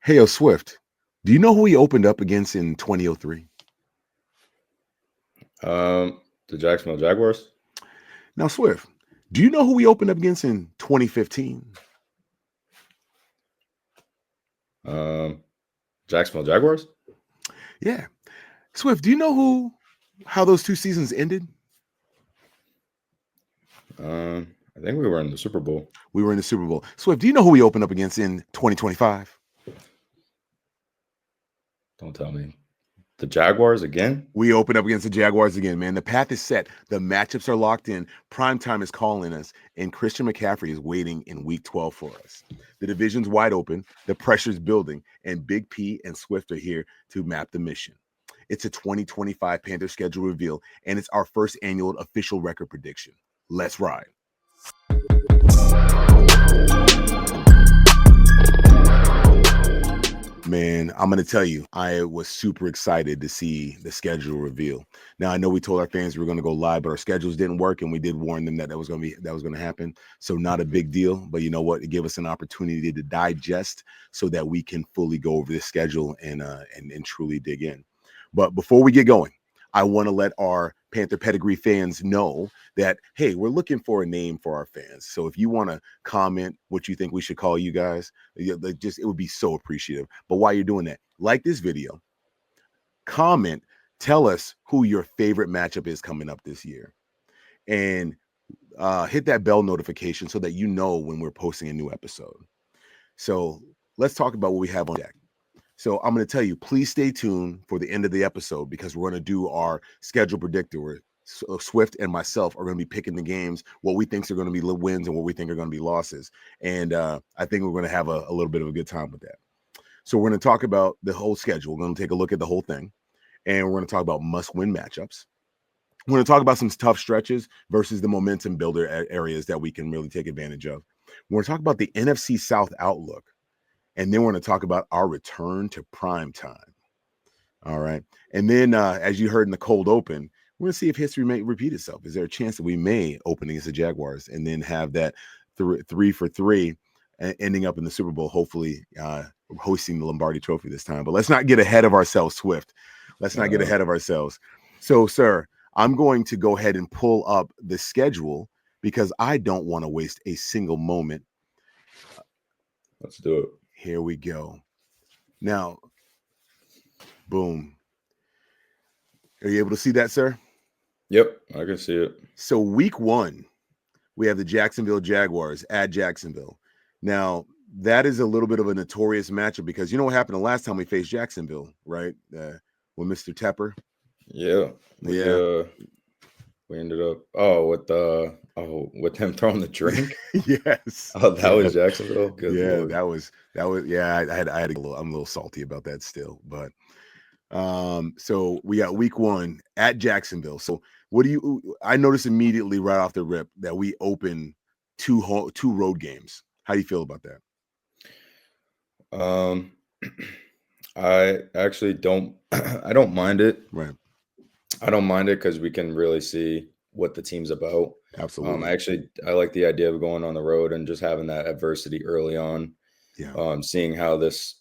Hey, Swift, do you know who he opened up against in 2003? The Jacksonville Jaguars. Now, Swift, do you know who he opened up against in 2015? Um, Jacksonville Jaguars. Yeah. Swift, do you know how those two seasons ended? I think we were in the Super Bowl. We were in the Super Bowl. Swift, do you know who he opened up against in 2025? Don't tell me. The Jaguars again? We open up against the Jaguars again, man. The path is set. The matchups are locked in. Primetime is calling us, and Christian McCaffrey is waiting in week 12 for us. The division's wide open. The pressure's building, and Big P and Swift are here to map the mission. It's a 2025 Panther schedule reveal, and it's our first annual official record prediction. Let's ride. Man, I'm going to tell you, I was super excited to see the schedule reveal. Now, I know we told our fans we were going to go live, but our schedules didn't work, and we did warn them that that was going to happen. So not a big deal, but you know what? It gave us an opportunity to digest so that we can fully go over the schedule and truly dig in. But before we get going, I want to let our Panther Pedigree fans know that, hey, we're looking for a name for our fans. So if you want to comment what you think we should call you guys, it would be so appreciative. But while you're doing that, like this video, comment, tell us who your favorite matchup is coming up this year. And hit that bell notification so that you know when we're posting a new episode. So let's talk about what we have on deck. So I'm going to tell you, please stay tuned for the end of the episode because we're going to do our schedule predictor where Swift and myself are going to be picking the games, what we think are going to be wins and what we think are going to be losses. And I think we're going to have a little bit of a good time with that. So we're going to talk about the whole schedule. We're going to take a look at the whole thing. And we're going to talk about must-win matchups. We're going to talk about some tough stretches versus the momentum builder areas that we can really take advantage of. We're going to talk about the NFC South outlook. And then we're going to talk about our return to prime time. All right. And then, as you heard in the cold open, we're going to see if history may repeat itself. Is there a chance that we may open against the Jaguars and then have that 3 for 3 ending up in the Super Bowl, hopefully hosting the Lombardi Trophy this time? But let's not get ahead of ourselves, Swift. Let's not get ahead of ourselves. So, sir, I'm going to go ahead and pull up the schedule because I don't want to waste a single moment. Let's do it. Here we go. Now, boom. Are you able to see that, sir? Yep, I can see it. So week 1, we have the Jacksonville Jaguars at Jacksonville. Now, that is a little bit of a notorious matchup because you know what happened the last time we faced Jacksonville, right? With Mr. Tepper. Yeah. We ended up with him throwing the drink. Yes. Oh, that was Jacksonville. Good Lord. that was yeah. I'm a little salty about that still, but so we got week 1 at Jacksonville. So I noticed immediately right off the rip that we open two road games. How do you feel about that? I actually don't. I don't mind it. Right. I don't mind it because we can really see what the team's about. Absolutely. I like the idea of going on the road and just having that adversity early on. Yeah. Seeing how this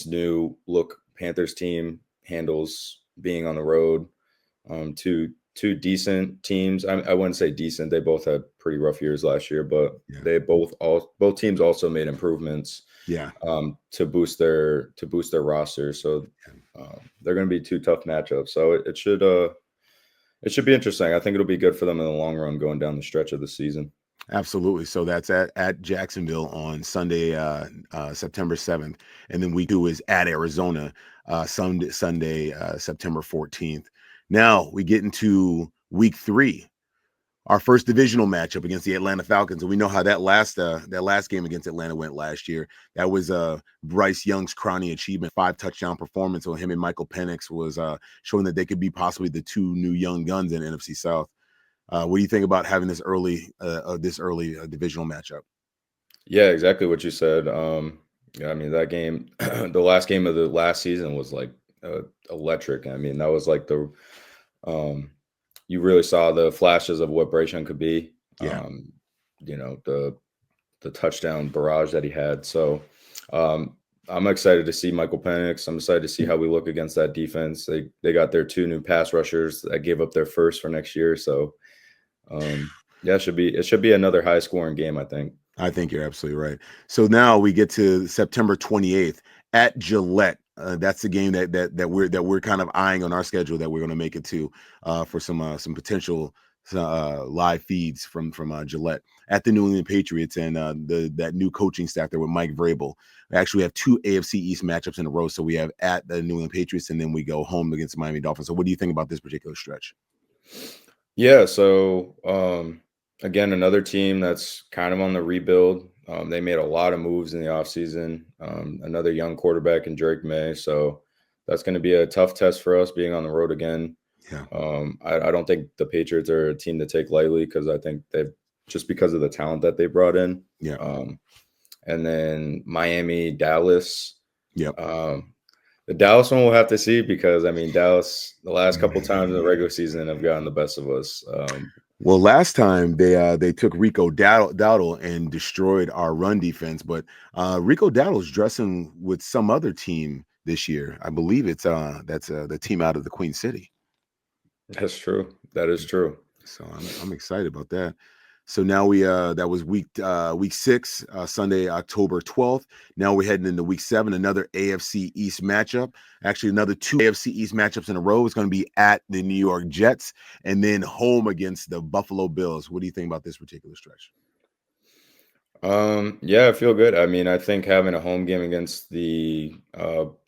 new look Panthers team handles being on the road. Two decent teams. I wouldn't say decent. They both had pretty rough years last year, but they both teams also made improvements. Yeah. To boost their roster. So they're going to be 2 tough matchups. So it should be interesting. I think it'll be good for them in the long run going down the stretch of the season. Absolutely. So that's at Jacksonville on Sunday, September 7th. And then week 2 is at Arizona, Sunday, September 14th. Now we get into week 3, our first divisional matchup against the Atlanta Falcons. And we know how that last game against Atlanta went last year. That was Bryce Young's crowning achievement, 5 touchdown performance on him and Michael Penix was showing that they could be possibly the 2 new young guns in NFC South. What do you think about having this early divisional matchup? Yeah, exactly what you said. I mean, that game, the last game of the last season was like electric. I mean, that was like you really saw the flashes of what Bryce Young could be. Yeah. The touchdown barrage that he had. So I'm excited to see Michael Penix. I'm excited to see how we look against that defense. They got their 2 new pass rushers that gave up their first for next year. So yeah, it should be another high scoring game, I think. I think you're absolutely right. So now we get to September 28th at Gillette. That's the game that we're kind of eyeing on our schedule that we're going to make it to for some potential live feeds from Gillette at the New England Patriots and that new coaching staff there with Mike Vrabel. We actually have 2 AFC East matchups in a row. So we have at the New England Patriots and then we go home against the Miami Dolphins. So what do you think about this particular stretch? Yeah, so again, another team that's kind of on the rebuild. They made a lot of moves in the offseason. Another young quarterback in Drake May. So that's going to be a tough test for us being on the road again. Yeah. I don't think the Patriots are a team to take lightly because I think they've just because of the talent that they brought in. Yeah. And then Miami, Dallas. Yep. The Dallas one we'll have to see because I mean Dallas the last couple times in the regular season have gotten the best of us. Well, last time they took Rico Dowdle and destroyed our run defense, but Rico Dowdle's dressing with some other team this year. I believe it's that's the team out of the Queen City. That's true. That is true. So I'm excited about that. So now we that was week 6, Sunday, October 12th. Now we're heading into week 7, another AFC East matchup. Actually, another 2 AFC East matchups in a row. It's going to be at the New York Jets and then home against the Buffalo Bills. What do you think about this particular stretch? Yeah, I feel good. I mean, I think having a home game against the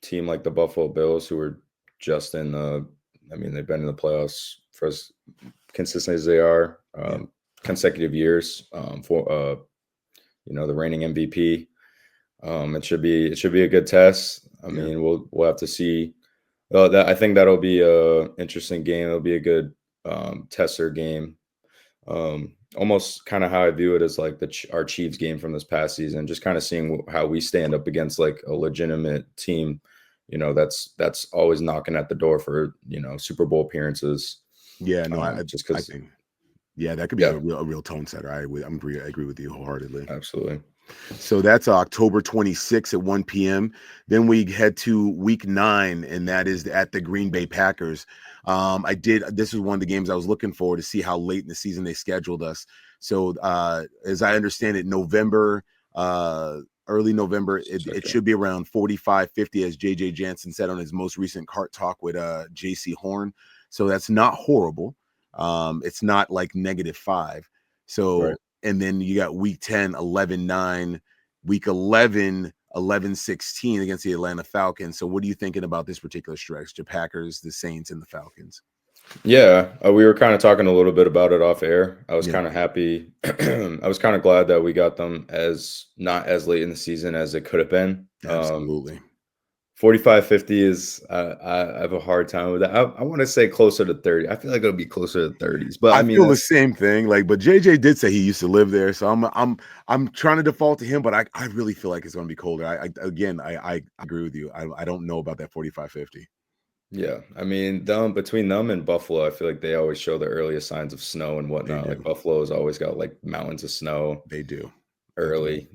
team like the Buffalo Bills, who are just in the, I mean, they've been in the playoffs for as consistent as they are, consecutive years for the reigning MVP. It should be a good test. I mean, we'll have to see. I think that'll be a interesting game. It'll be a good tester game. Almost kind of how I view it as like our Chiefs game from this past season, just kind of seeing how we stand up against like a legitimate team, that's always knocking at the door for, Super Bowl appearances. Yeah, no, just I because, think that could be a real tone setter. I agree with you wholeheartedly. Absolutely. So that's October 26th at 1 p.m. Then we head to week 9, and that is at the Green Bay Packers. This was one of the games I was looking for to see how late in the season they scheduled us. So as I understand it, early November, it should be around 45-50, as JJ Jansen said on his most recent Cart Talk with JC Horn. So that's not horrible. It's not like -5. So Right. And then you got week 10, 11-9, week 11, 11-16 against the Atlanta Falcons. So what are you thinking about this particular stretch? The Packers, the Saints, and the Falcons. Yeah, we were kind of talking a little bit about it off air. I was kind of happy. I was kind of glad that we got them not as late in the season as it could have been. Absolutely. 45-50 is I have a hard time with that. I want to say closer to 30. I feel like it'll be closer to 30s, but I mean feel the same thing. But JJ did say he used to live there, so I'm trying to default to him, but I really feel like it's going to be colder. I agree with you. I don't know about that 45-50. Yeah, I mean, between them and Buffalo, I feel like they always show the earliest signs of snow and whatnot. Like Buffalo's always got like mountains of snow. They do early.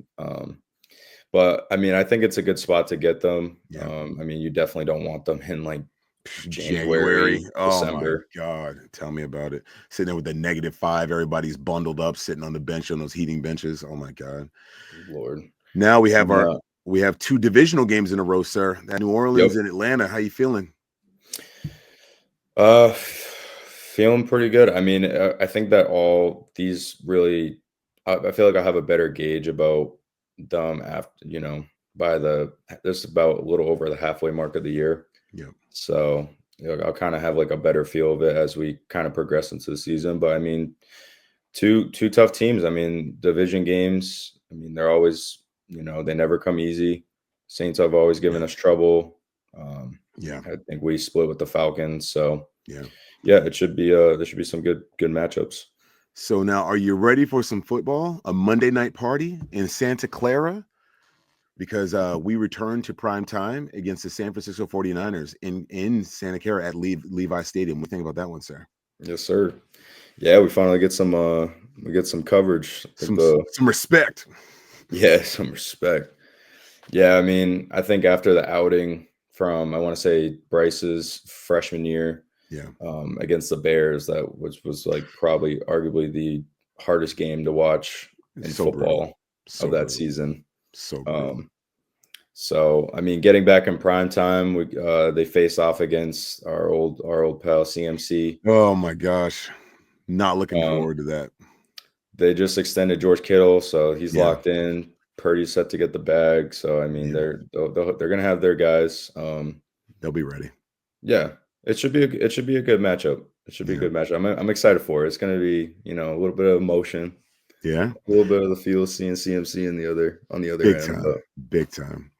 But I mean, I think it's a good spot to get them. Yeah. I mean, you definitely don't want them in like January. Oh December. my God. Tell me about it. Sitting there with the -5. Everybody's bundled up, sitting on the bench on those heating benches. Oh my God. Lord. Now we have 2 divisional games in a row, sir. That New Orleans and Atlanta. How you feeling? Feeling pretty good. I mean, I think that all these really, I feel like I have a better gauge about them after, by this about a little over the halfway mark of the year. Yeah. So I'll kind of have like a better feel of it as we kind of progress into the season. But I mean, two tough teams. I mean, division games. I mean, they're always, they never come easy. Saints have always given us trouble. I think we split with the Falcons. So it should be there should be some good matchups. So now, are you ready for some football? A Monday night party in Santa Clara? Because we return to prime time against the San Francisco 49ers in Santa Clara at Levi Stadium. What do you think about that one, sir? Yes, sir. Yeah, we finally get some coverage. Some respect. Yeah, some respect. Yeah, I mean, I think after the outing from I want to say Bryce's freshman year Yeah, against the Bears, that was like probably arguably the hardest game to watch it's in so brutal, football of so that brutal, season. so brutal. Um, so I mean, getting back in prime time, they face off against our old pal CMC. Oh my gosh, not looking Um, forward to that. they just extended George Kittle, so he's Yeah, locked in. Purdy's set to get the bag, so I mean, yeah, they're gonna have their guys. they'll be ready. Yeah, it should be a good matchup. It should be a Yeah, good matchup. I'm excited for it. It's gonna be, a little bit of emotion, yeah, a little bit of the feel of seeing CMC in the other on the other big end. time, But big time.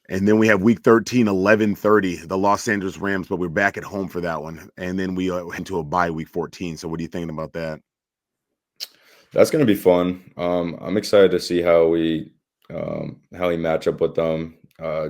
And then we have week 13, 11:30, the Los Angeles Rams, but we're back at home for that one. And then we into a bye week 14. So what are you thinking about that? that's gonna be fun. I'm excited to see how we match up with them,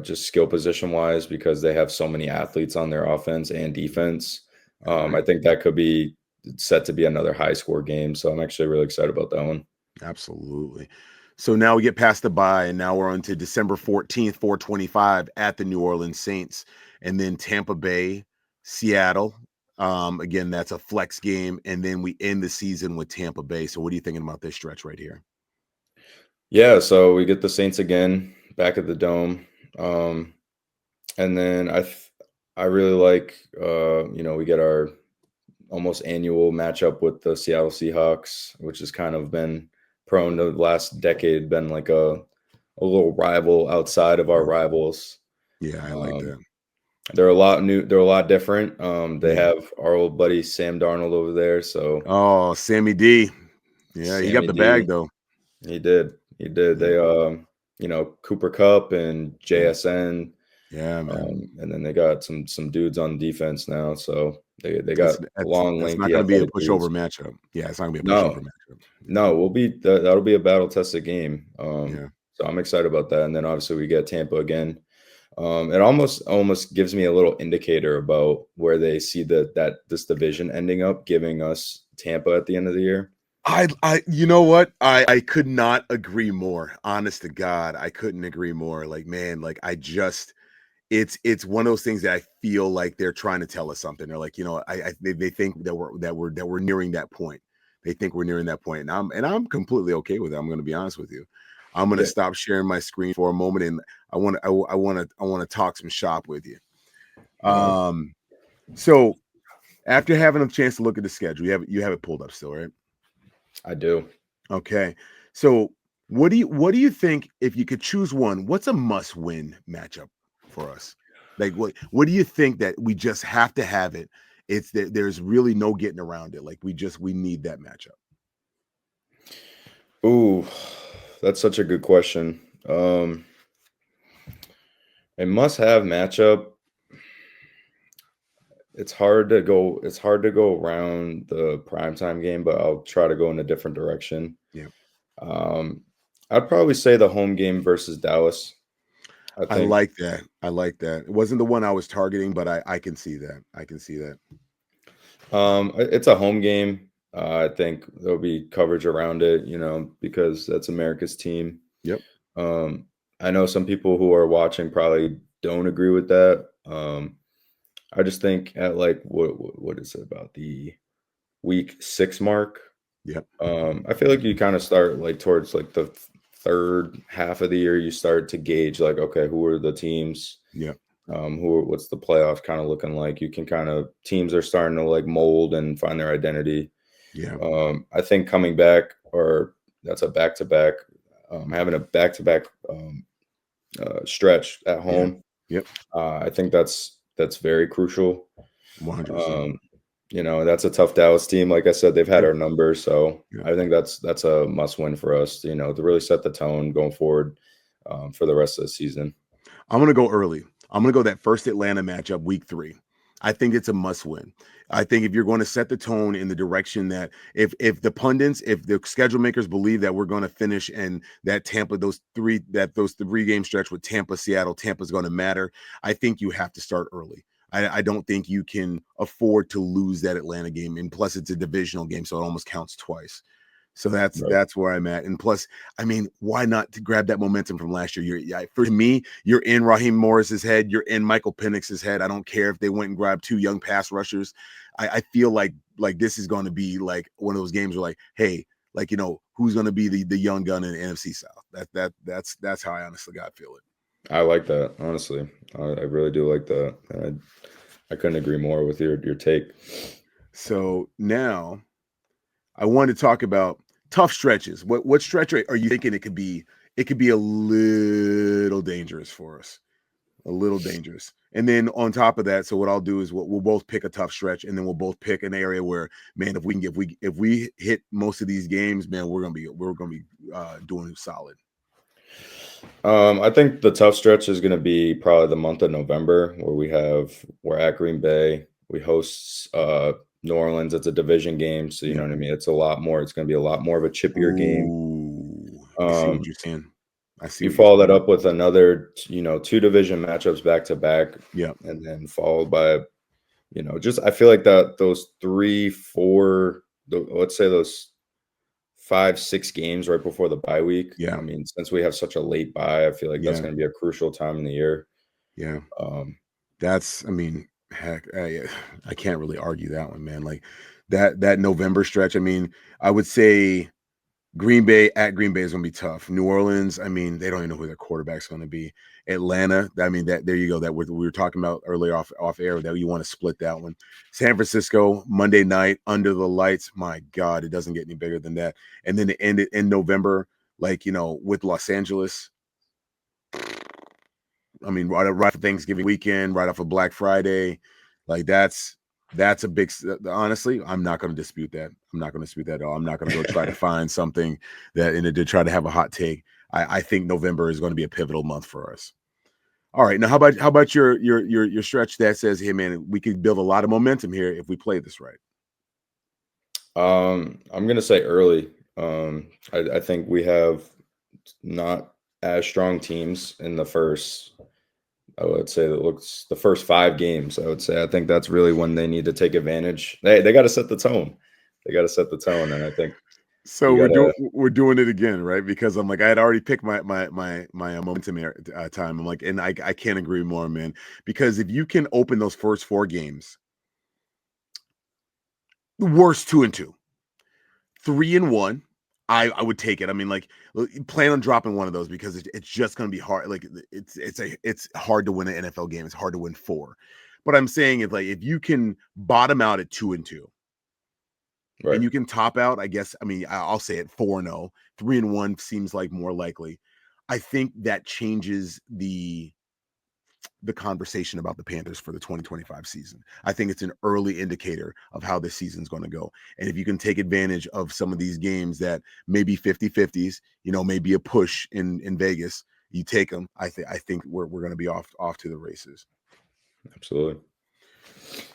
just skill position wise, because they have so many athletes on their offense and defense. All right. I think that could be set to be another high score game. So I'm actually really excited about that one. Absolutely. So now we get past the bye, and now we're on to December 14th, 425 at the New Orleans Saints, and then Tampa Bay, Seattle. Again, that's a flex game, and then we end the season with Tampa Bay. So what are you thinking about this stretch right here? Yeah, so we get the Saints again back at the dome. Um, And then I really like, we get our almost annual matchup with the Seattle Seahawks, which has kind of been prone to the last decade, been like a little rival outside of our Oh, rivals. yeah, I like Um, that. they're a lot different. They Yeah. have our old buddy Sam Darnold over there, so Oh, Sammy D. Yeah, he got Sammy the bag D. though. He did, he did. Yeah, They, Cooper Cup and yeah, JSN. yeah, man. And then they got some dudes on defense now, so they got That's long, that's not lengthy, going to be a athletic pushover dudes. matchup. Yeah, it's not going to be a No, pushover matchup. no, that'll be a battle tested game. Yeah. So I'm excited about that. And then obviously we get Tampa again. It almost gives me a little indicator about where they see that this division ending up, giving us Tampa at the end of the year. You know what? I could not agree more. Honest to God, I couldn't agree more. Like, man, like I just it's one of those things that I feel like they're trying to tell us something. They're like, they think that we're nearing that point. They think we're nearing that point, and I'm completely okay with it. I'm going to be honest with you. I'm going to Yeah. stop sharing my screen for a moment, and I want to talk some shop with you. Uh, Um, so after having a chance to look at the schedule, you have it pulled up still, right? I do. Okay. So what do you think if you could choose one, what's a must-win matchup for us? Like what do you think that we just have to have it? It's that there's really no getting around it. Like we need that matchup. Ooh, that's such a good question. A must-have matchup. It's hard to go around the primetime game, but I'll try to go in a different direction. Yeah. Um, I'd probably say the home game versus Dallas. I I think like that. I like that. It wasn't the one I was targeting, but I can see that. I can see that. it's a home game. I think there'll be coverage around it, because that's America's team. Yep. Um, I know some people who are watching probably don't agree with that. I just think at like what is it about the week 6 mark? Yep. I feel like you kind of start like towards like the third half of the year, you start to gauge like, okay, who are the teams? Yep. What's the playoff kind of looking like? You can kind of teams are starting to like mold and find their identity. Yeah. I think coming back or that's a back to back, having a back to back stretch at Yeah. home. Yep. I think that's very crucial. 100%. Um, that's a tough Dallas team. Like I said, they've had Yep. our numbers, so Yep. I think that's a must win for us. To really set the tone going forward for the rest of the season. I'm going to go early. I'm going to go that first Atlanta matchup, week 3. I think it's a must win. I think if you're going to set the tone in the direction that if the pundits, if the schedule makers believe that we're going to finish and that Tampa, those three game stretch with Tampa, Seattle, Tampa's going to matter, I think you have to start early. I don't think you can afford to lose that Atlanta game. And plus, it's a divisional game, so it almost counts twice. So Right. that's where I'm at. And plus, I mean, why not to grab that momentum from last year? For me, you're in Raheem Morris's head, you're in Michael Penix's head. I don't care if they went and grabbed 2 young pass rushers. I feel like this is going to be like one of those games where like, hey, like who's going to be the young gun in the NFC South? That's how I honestly got feel it. I like that, honestly. I really do like that. I couldn't agree more with your take. So now I wanted to talk about tough stretches. What stretch are you thinking it could be? It could be a little dangerous for us, a little dangerous. And then on top of that, so what I'll do is we'll both pick a tough stretch, and then we'll both pick an area where, man, if we hit most of these games, man, we're gonna be doing solid. I think the tough stretch is going to be probably the month of November, where we're at Green Bay. We host New Orleans. It's a division game, so you know Yep. what I mean. It's a lot more. It's going to be a lot more of a chippier game. Ooh, I see what Um, you're saying. I see you what you're follow that saying. up with another, two division matchups back to back, Yep. and then followed by, just I feel like that those 3, 4, let's say those 5, 6 games right before the bye week. Yeah. I mean, since we have such a late bye, I feel like that's Yeah. going to be a crucial time in the year. Yeah. Um, I mean, heck, I can't really argue that one, man. Like that November stretch. I mean, I would say Green Bay at Green Bay is going to be tough. New Orleans, I mean, they don't even know who their quarterback's going to be. Atlanta, I mean, that there you go. That we were talking about earlier off air that you want to split that one. San Francisco Monday night under the lights. My God, it doesn't get any bigger than that. And then to end it in November, like with Los Angeles. I mean, right for Thanksgiving weekend, right off of Black Friday, like that's a big. Honestly, I'm not going to dispute that. I'm not going to dispute that at all. I'm not going to go try to find something that to try to have a hot take. I think November is going to be a pivotal month for us. All right, now how about your stretch that says, hey man, we could build a lot of momentum here if we play this right. I'm gonna say early. I think we have not as strong teams in the first. I would say that looks the first 5 games. I would say I think that's really when they need to take advantage. They got to set the tone. They got to set the tone, and I think So you got to. we're doing it again, right? Because I'm like I had already picked my momentum time. I'm like, and I can't agree more, man. Because if you can open those first 4 games, the worst 2-2, 3-1, I would take it. I mean, like plan on dropping one of those because it's just going to be hard. Like it's hard to win an NFL game. It's hard to win 4. But I'm saying if if you can bottom out at 2-2 Right. and you can top out, I guess, I mean, I'll say it 4-0, 3-1 seems like more likely. I think that changes the conversation about the Panthers for the 2025 season. I think it's an early indicator of how this season's going to go. And if you can take advantage of some of these games that maybe 50-50s, maybe a push in Vegas, you take them. I think we're going to be off to the races. Absolutely.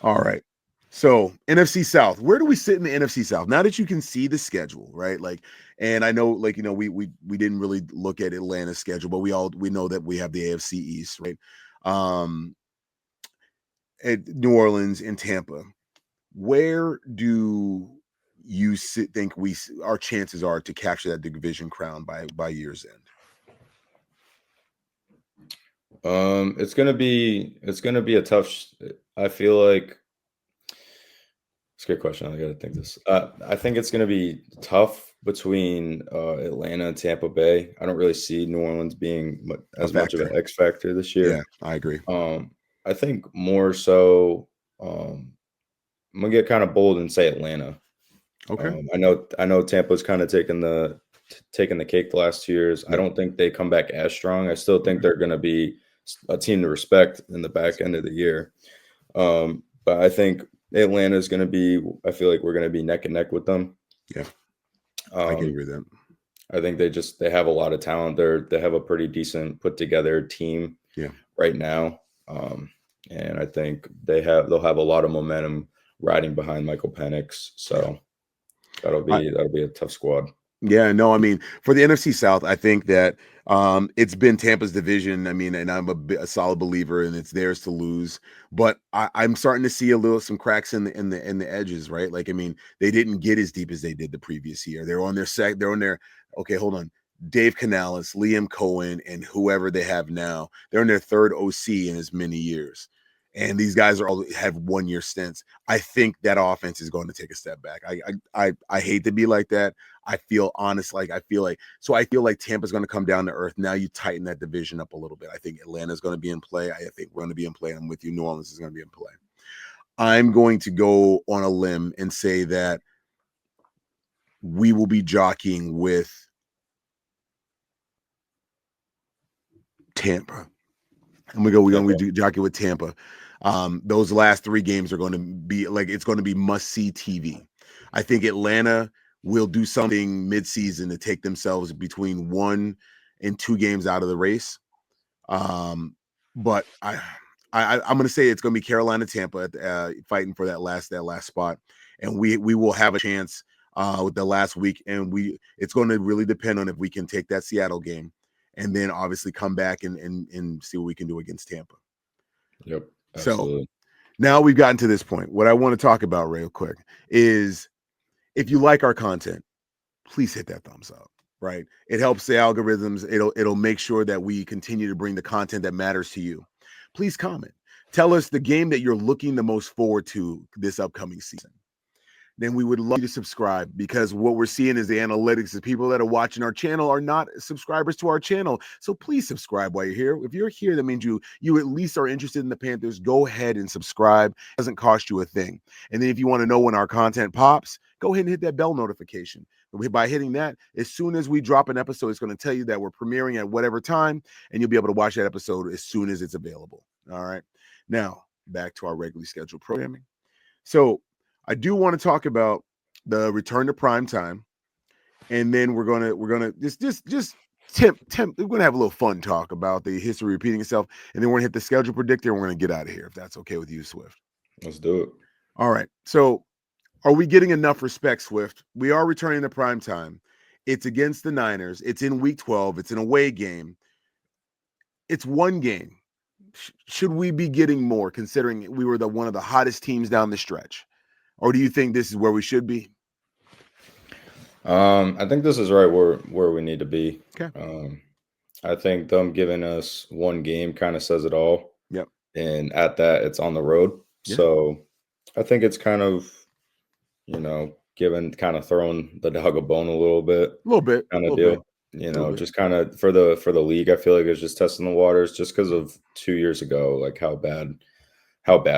All right. So NFC South, where do we sit in the NFC South? Now that you can see the schedule, right? Like, and I know, like, we didn't really look at Atlanta's schedule, but we know that we have the AFC East, right? Um, at New Orleans and Tampa. Where do you think our chances are to capture that division crown by year's end? It's gonna be a tough. I feel like it's a good question. I got to think this. I think it's gonna be tough between Atlanta and Tampa Bay. I don't really see New Orleans being A as much of factor. an X factor this Yeah, year. I agree. I think more so. I'm gonna get kind of bold and say Atlanta. Okay. I know Tampa's kind of taking the cake the last 2 years. I Yep. don't think they come back as strong. I still think Okay. they're going to be a team to respect in the back end of the year. But I think Atlanta is going to be. I feel like we're going to be neck and neck with them. Yeah, I can Um, agree with that. I think they have a lot of talent. They have a pretty decent put together team Yeah. right now. And I think they'll have a lot of momentum riding behind Michael Penix. Yeah. So that'll I be a tough squad. Yeah, no, I mean, for the NFC South, I think that it's been Tampa's division. I mean, and I'm a solid believer, and it's theirs to lose. But I'm starting to see some cracks in the edges, right? Like, I mean, they didn't get as deep as they did the previous year. They're on their sec. They're on their. Okay, hold on. Dave Canales, Liam Cohen, and whoever they have now, they're in their third OC in as many years. And these guys are all have 1 year stints. I think that offense is going to take a step back. I hate to be like that. I feel honest, like I feel like Tampa's going to come down to earth. Now you tighten that division up a little bit. I think Atlanta's going to be in play. I think we're going to be in play. I'm with you. New Orleans is going to be in play. I'm going to go on a limb and say that we will be jockeying with Tampa. And we're going to jockey with Tampa. Those last 3 games are going to be like it's going to be must-see TV. I think Atlanta will do something mid-season to take themselves between 1 and 2 games out of the race. But I'm going to say it's going to be Carolina, Tampa fighting for that last spot, and we will have a chance with the last week, and it's going to really depend on if we can take that Seattle game, and then obviously come back and see what we can do against Tampa. Yep, absolutely. So now we've gotten to this point. What I want to talk about real quick is if you like our content, please hit that thumbs up, right? It helps the algorithms. It'll make sure that we continue to bring the content that matters to you. Please comment. Tell us the game that you're looking the most forward to this upcoming season. Then we would love you to subscribe, because what we're seeing is the analytics of people that are watching our channel are not subscribers to our channel. So please subscribe while you're here. If you're here, that means you at least are interested in the Panthers. Go ahead and subscribe. It doesn't cost you a thing. And then if you want to know when our content pops, go ahead and hit that bell notification. By hitting that, as soon as we drop an episode, it's going to tell you that we're premiering at whatever time, and you'll be able to watch that episode as soon as it's available. All right. Now, back to our regularly scheduled programming. So I do want to talk about the return to prime time, and then we're gonna just we're gonna have a little fun talk about the history repeating itself, and then we're gonna hit the schedule predictor, and we're gonna get out of here if that's okay with you, Swift. Let's do it. All right. So, are we getting enough respect, Swift? We are returning to prime time. It's against the Niners. It's in Week 12. It's an away game. It's one game. Should we be getting more, considering we were one of the hottest teams down the stretch? Or do you think this is where we should be? I think this is right where we need to be. Okay. I think them giving us one game kind of says it all. Yep. And at that, it's on the road. Yeah. So I think it's kind of, throwing the dog a bone a little bit. A little bit. Kind of deal. Just kind of for the league, I feel like it's just testing the waters just because of 2 years ago, like how bad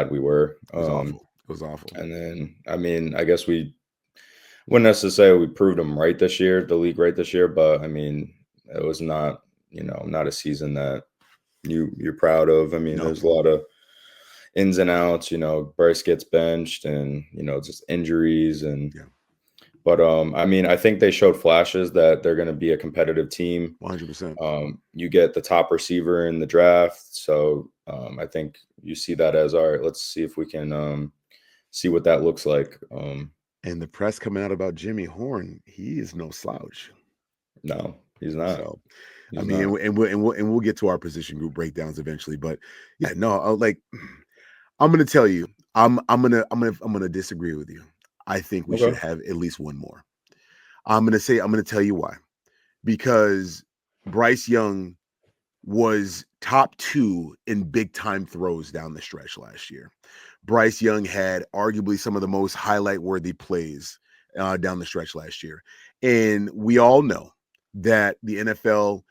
we were. It was awful. It was awful. And then, I mean, I guess we wouldn't necessarily say we proved them right this year, the league right this year, but I mean, it was not, not a season that you're proud of. I mean, There's a lot of ins and outs, Bryce gets benched and, just injuries and but I mean, I think they showed flashes that they're going to be a competitive team. 100%. You get the top receiver in the draft. So I think you see that as, all right, let's see if we can see what that looks like. And the press coming out about Jimmy Horn, he is no slouch. No, he's not. So, I mean, and we'll get to our position group breakdowns eventually. But yeah, no, I'm going to tell you, I'm going to disagree with you. I think we should have at least one more. I'm going to tell you why. Because Bryce Young was top 2 in big time throws down the stretch last year. Bryce Young had arguably some of the most highlight worthy plays down the stretch last year. And we all know that the NFL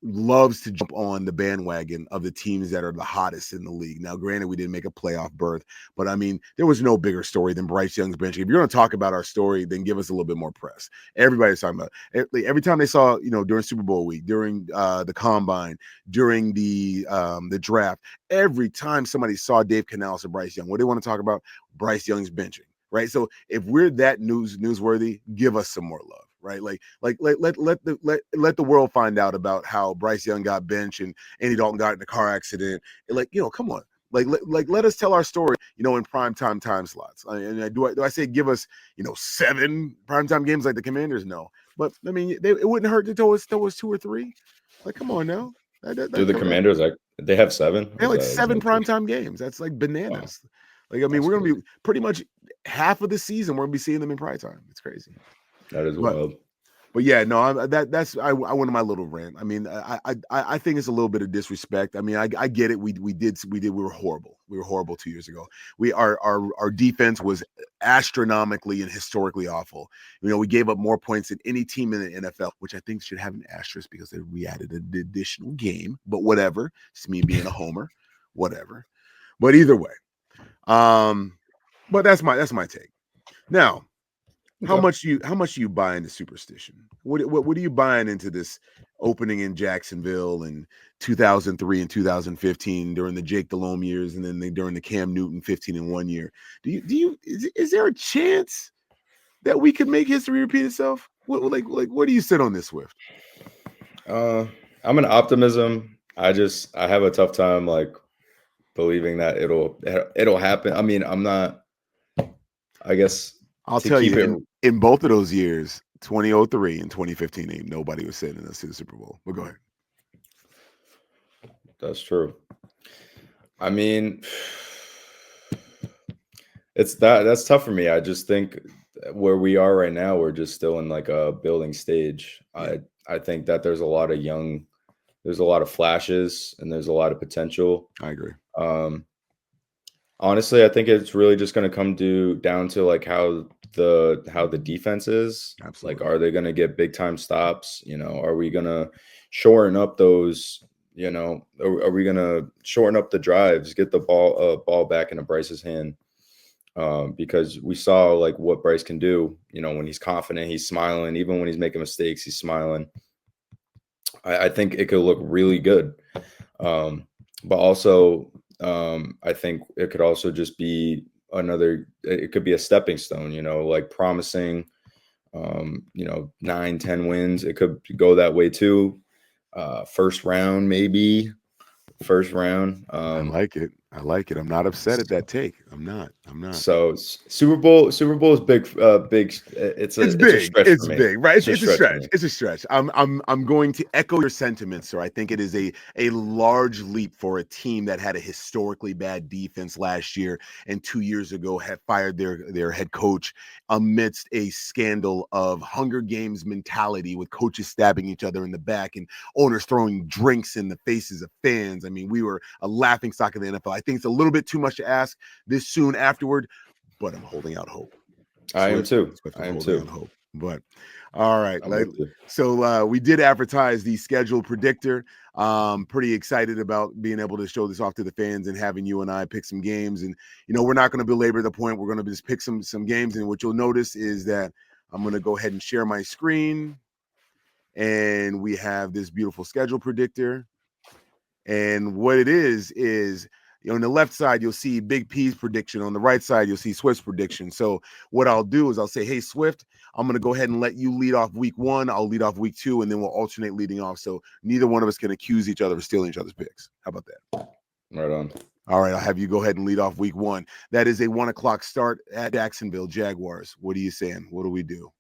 loves to jump on the bandwagon of the teams that are the hottest in the league. Now, granted, we didn't make a playoff berth, but I mean, there was no bigger story than Bryce Young's benching. If you're going to talk about our story, then give us a little bit more press. Everybody's talking about it. Every time they saw, during Super Bowl week, during the combine, during the draft, every time somebody saw Dave Canales or Bryce Young, what do they want to talk about? Bryce Young's benching, right? So if we're that newsworthy, give us some more love. Right, let the world find out about how Bryce Young got benched and Andy Dalton got in a car accident. Come on, let us tell our story, in primetime time slots. Do I say give us 7 primetime games like the Commanders? No, But I mean, it wouldn't hurt to throw us 2 or 3. Like, come on now. Do the Commanders like they have 7? They have like Is that 7 true? primetime games. That's like Wow, bananas. Like, I mean, that's we're gonna crazy. be pretty much half of the season. We're gonna be seeing them in primetime. It's crazy. That is But wild. But yeah, no, that's I went on my little rant. I mean, I think it's a little bit of disrespect. I mean, I get it. We were horrible. We were horrible 2 years ago. Our defense was astronomically and historically awful. We gave up more points than any team in the NFL, which I think should have an asterisk because we added an additional game. But whatever, it's me being a homer, whatever. But either way, but that's my take. Now, how Okay. much do you buy into superstition? What are you buying into this opening in Jacksonville in 2003 and 2015 during the Jake Delhomme years, and then during the Cam Newton 15-1 year? Is there a chance that we could make history repeat itself? Where do you sit on this, Swift? I'm an optimism. I have a tough time like believing that it'll happen. I mean, I'm not. I guess I'll to tell keep you, it. in both of those years, 2003 and 2015, ain't nobody was sending us to the Super Bowl. But go ahead. That's true. I mean, that's tough for me. I just think where we are right now, we're just still in like a building stage. Yeah. I think that there's a lot of flashes and there's a lot of potential. I agree. Honestly, I think it's really just going to come down to like how the defense is. Absolutely. Like, are they going to get big time stops? Are we going to shorten up those? Are we going to shorten up the drives, get the ball back into Bryce's hand? Because we saw like what Bryce can do. When he's confident, he's smiling. Even when he's making mistakes, he's smiling. I think it could look really good. But also, I think it could also just be it could be a stepping stone, like promising, 9-10 wins. It could go that way too. First round, maybe. First round. I like it. I'm not upset at that take. I'm not. So Super Bowl is big. Big. It's a Big. stretch It's for me. big, right? It's a It's a stretch for stretch. me. It's a stretch. I'm going to echo your sentiments, sir. I think it is a large leap for a team that had a historically bad defense last year and 2 years ago had fired their head coach amidst a scandal of Hunger Games mentality with coaches stabbing each other in the back and owners throwing drinks in the faces of fans. I mean, we were a laughing stock of the NFL. I think it's a little bit too much to ask this soon afterward, but I'm holding out hope. I am too. I'm holding out hope. But all right. I'm with you. So we did advertise the schedule predictor. Pretty excited about being able to show this off to the fans and having you and I pick some games. And we're not going to belabor the point. We're going to just pick some games. And what you'll notice is that I'm going to go ahead and share my screen. And we have this beautiful schedule predictor. And what it is on the left side, you'll see Big P's prediction. On the right side, you'll see Swift's prediction. So what I'll do is I'll say, hey, Swift, I'm going to go ahead and let you lead off week 1. I'll lead off week 2, and then we'll alternate leading off. So neither one of us can accuse each other of stealing each other's picks. How about that? Right on. All right, I'll have you go ahead and lead off week 1. That is a 1 o'clock start at Jacksonville Jaguars. What are you saying? What do we do?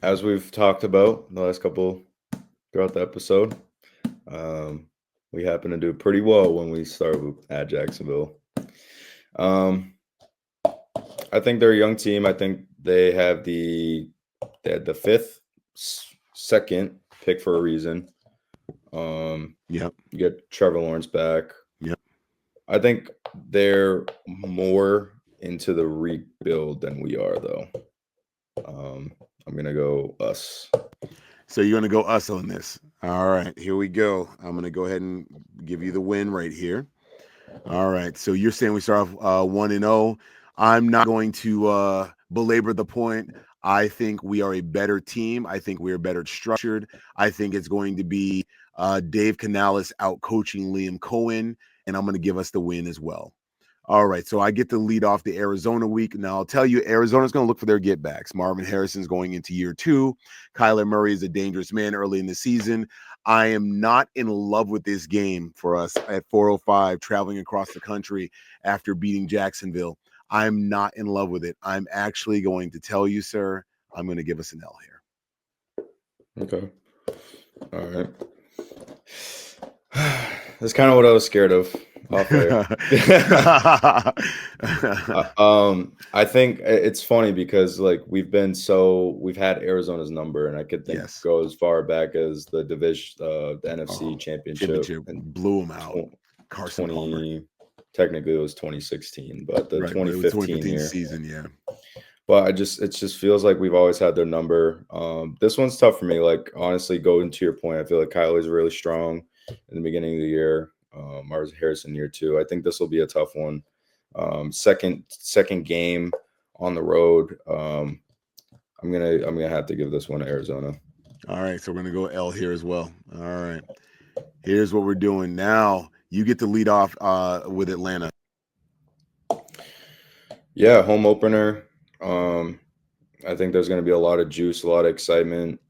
As we've talked about the last couple throughout the episode, we happen to do pretty well when we start at Jacksonville. I think they're a young team. I think they had the 5th, second pick for a reason. Yep. You get Trevor Lawrence back. Yep. I think they're more into the rebuild than we are, though. I'm gonna go us. So you're gonna go us on this. All right, here we go. I'm gonna go ahead and give you the win right here. All right, so you're saying we start off 1-0. I'm not going to belabor the point. I think we are a better team. I think we are better structured. I think it's going to be Dave Canales out coaching Liam Cohen, and I'm going to give us the win as well. All right, so I get to lead off the Arizona week. Now, I'll tell you, Arizona's going to look for their get-backs. Marvin Harrison's going into year 2. Kyler Murray is a dangerous man early in the season. I am not in love with this game for us at 4:05, traveling across the country after beating Jacksonville. I'm not in love with it. I'm actually going to tell you, sir, I'm going to give us an L here. Okay. All right. That's kind of what I was scared of off air. I think it's funny because like we've had Arizona's number, and I could think Yes. go as far back as the division, the NFC Oh, championship, and blew him out. Carson Palmer. 20 technically it was 2016, but the Right, but it was 2015 2015 year. season, yeah. But it just feels like we've always had their number. This one's tough for me. Like honestly, going to your point, I feel like Kylie's really strong in the beginning of the year. Mars Harrison year two. I think this will be a tough one. Second game on the road. I'm gonna have to give this one to Arizona. All right, so we're gonna go L here as well. All right, here's what we're doing now. You get to lead off with Atlanta. Yeah, home opener. I think there's going to be a lot of juice, a lot of excitement.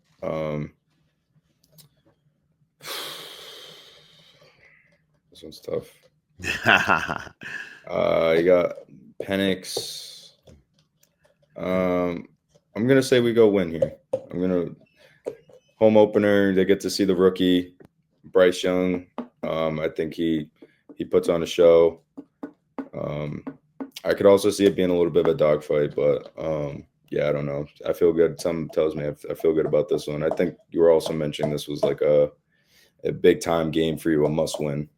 This one's tough. You got Penix. I'm gonna say we go win here. I'm gonna home opener. They get to see the rookie, Bryce Young. I think he puts on a show. I could also see it being a little bit of a dogfight, but yeah, I don't know. I feel good. Something tells me I feel good about this one. I think you were also mentioning this was like a big time game for you, a must win.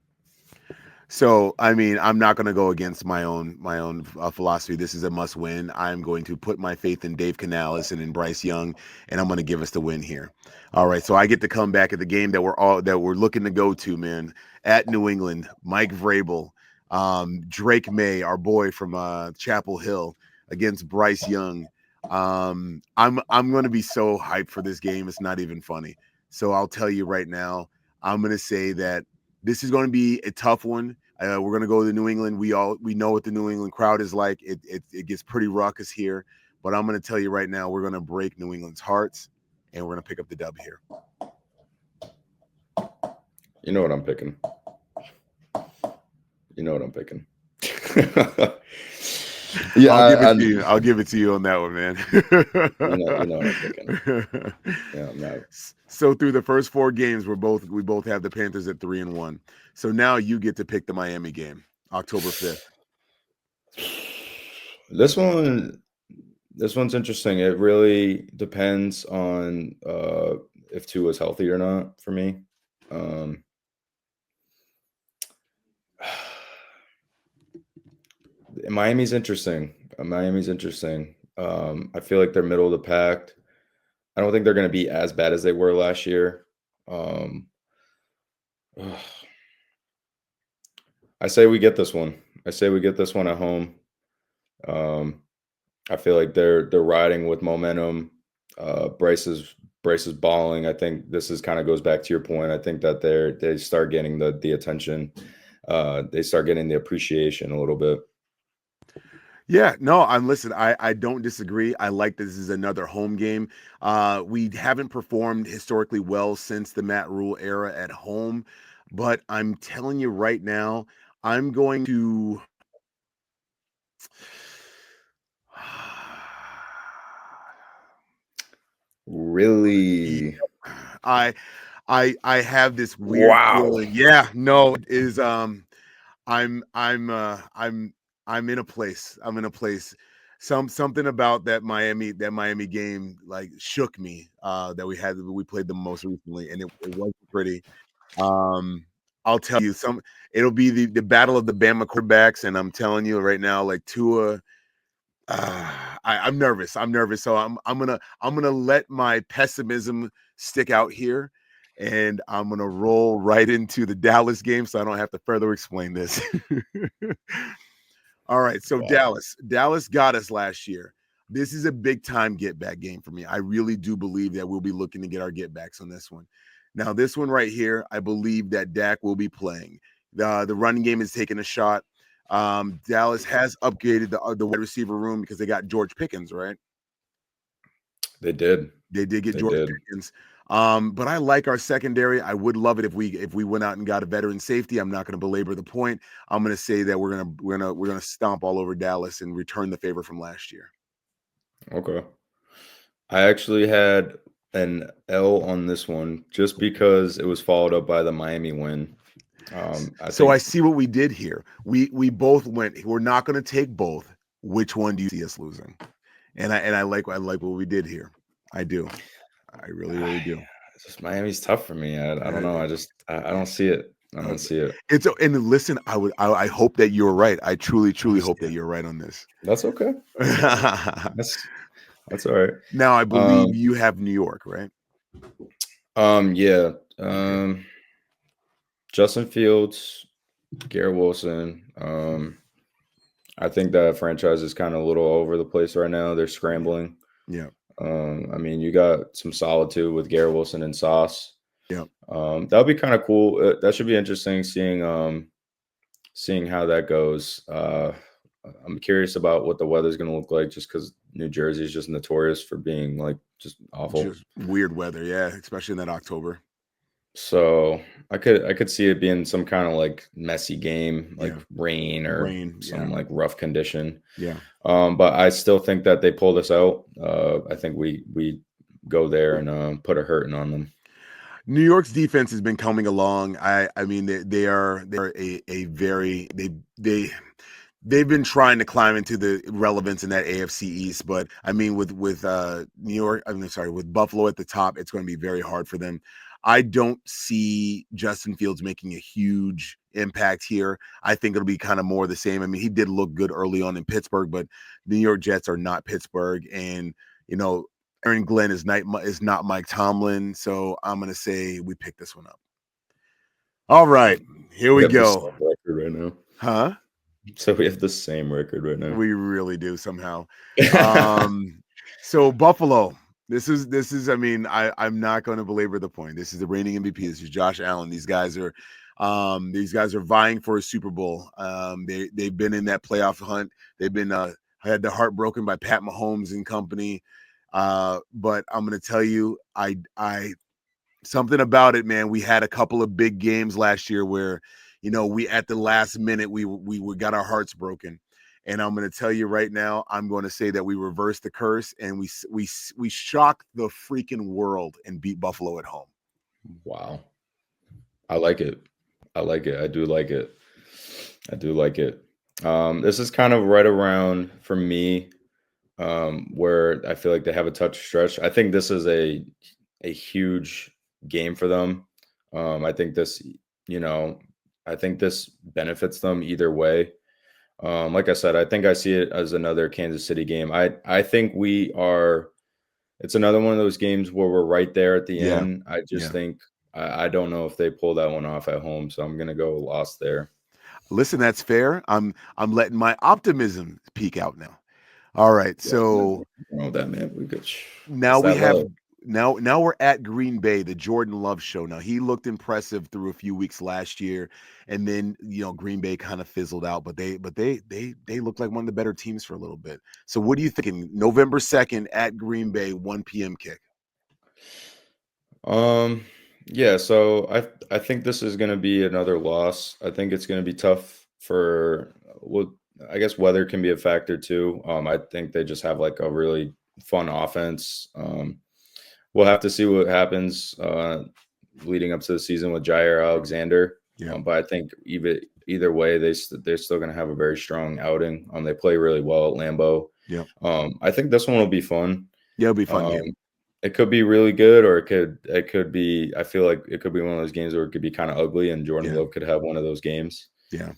So, I mean, I'm not going to go against my own philosophy. This is a must win. I'm going to put my faith in Dave Canales and in Bryce Young, and I'm going to give us the win here. All right, so I get to come back at the game that we're looking to go to, man, at New England. Mike Vrabel, Drake May, our boy from Chapel Hill, against Bryce Young. I'm going to be so hyped for this game. It's not even funny. So I'll tell you right now, I'm going to say that this is going to be a tough one. We're going to go to New England. We know what the New England crowd is like. It gets pretty raucous here, but I'm going to tell you right now, we're going to break New England's hearts, and we're going to pick up the dub here. You know what I'm picking. You know what I'm picking. Yeah, I'll give it to you on that one, man. you know what I'm picking. Yeah, I'm not. So through the first 4 games, we both have the Panthers at 3-1. So now you get to pick the Miami game, October 5th. This one's interesting. It really depends on if Tua is healthy or not for me. Miami's interesting. I feel like they're middle of the pack. I don't think they're going to be as bad as they were last year. I say we get this one. At home. I feel like they're riding with momentum. Bryce is balling. I think this is kind of goes back to your point. I think that they start getting the attention. They start getting the appreciation a little bit. Yeah, no, I don't disagree. I like this is another home game. We haven't performed historically well since the Matt Rule era at home, but I'm telling you right now, I'm going to Really? I have this weird feeling. Yeah, no, it is I'm in a place. I'm in a place. Something about that Miami game like shook me that we played them most recently, and it wasn't pretty. I'll tell you it'll be the battle of the Bama quarterbacks, and I'm telling you right now, like Tua. I'm nervous. So I'm gonna let my pessimism stick out here, and I'm gonna roll right into the Dallas game, so I don't have to further explain this. All right, so Wow. Dallas got us last year. This is a big time get back game for me. I really do believe that we'll be looking to get our get backs on this one. Now, this one right here, I believe that Dak will be playing. The running game is taking a shot. Dallas has upgraded the wide receiver room because they got George Pickens, right? They did. They did get George Pickens. But I like our secondary. I would love it if we went out and got a veteran safety. I'm not going to belabor the point. I'm going to say that we're gonna stomp all over Dallas and return the favor from last year. Okay. I actually had an L on this one just because it was followed up by the Miami win. I So I think see what we did here. We both went. We're not going to take both. Which one do you see us losing? And I like what we did here. I do. I really do. just Miami's tough for me. I don't know. I don't see it. I Uh, don't see it. it's and listen. I hope that you're right. I truly hope Yeah, that you're right on this. that's okay. That's okay. That's that's all right. Now I believe Um, you have New York, right? yeah. Okay. Justin Fields, Garrett Wilson. I think that franchise is kind of a little all over the place right now. They're scrambling. Yeah. I mean, you got some solitude with Garrett Wilson and Sauce. Yeah. That would be kind of cool. That should be interesting seeing how that goes. I'm curious about what the weather's going to look like, just because New Jersey is just notorious for being like just awful. Just weird weather, yeah, especially in that October. So I could see it being some kind of like messy game, like Yeah. rain or Rain. some Yeah. like rough condition. Yeah. But I still think that they pull this out. I think we go there and put a hurting on them. New York's defense has been coming along. I mean they are a very they've been trying to climb into the relevance in that AFC East, but I mean with New York, I mean sorry, with Buffalo at the top, it's going to be very hard for them. I don't see Justin Fields making a huge impact here. I think it'll be kind of more the same. I mean, he did look good early on in Pittsburgh, but the New York Jets are not Pittsburgh, and you know Aaron Glenn is not Mike Tomlin, so I'm gonna say we pick this one up. All right, here We we have the go. same record right now. Huh? So we have the same record right now. We really do somehow. Um, so Buffalo. This is. I mean, I'm not going to belabor the point. This is the reigning MVP. This is Josh Allen. These guys are vying for a Super Bowl. They've been in that playoff hunt. They've been had their heart broken by Pat Mahomes and company. But I'm going to tell you, I something about it, man. We had a couple of big games last year where, we at the last minute we got our hearts broken. And I'm going to tell you right now, I'm going to say that we reversed the curse and we shocked the freaking world and beat Buffalo at home. Wow. I like it. I like it. I do like it. I do like it. This is kind of right around for me, where I feel like they have a touch stretch. I think this is a huge game for them. I think this, you know, I think this benefits them either way. Like I said, I think I see it as another Kansas City game. I think we are. It's another one of those games where we're right there at the Yeah, end. I just yeah. think I don't know if they pull that one off at home, so I'm gonna go lost there. Listen, that's fair. I'm letting my optimism peek out now. All right, Yeah, nothing so wrong with that, man. We could. now It's we that have love. now we're at Green Bay, the Jordan Love show. Now he looked impressive through a few weeks last year, and then Green Bay kind of fizzled out, but they look like one of the better teams for a little bit. So what are you thinking? November 2nd at Green Bay, 1 p.m. kick. Um, yeah, so I think this is gonna be another loss. I think it's gonna be tough for well, I guess weather can be a factor too. I think they just have like a really fun offense. We'll have to see what happens leading up to the season with Jair Alexander. Yeah, But I think either way, they're still going to have a very strong outing. They play really well at Lambeau. yeah, I think this one will be fun. yeah. It'll be a fun Um, game. it could be really good, or it could be. I feel like it could be one of those games where it could be kind of ugly, and Jordan Yeah, Love could have one of those games. yeah.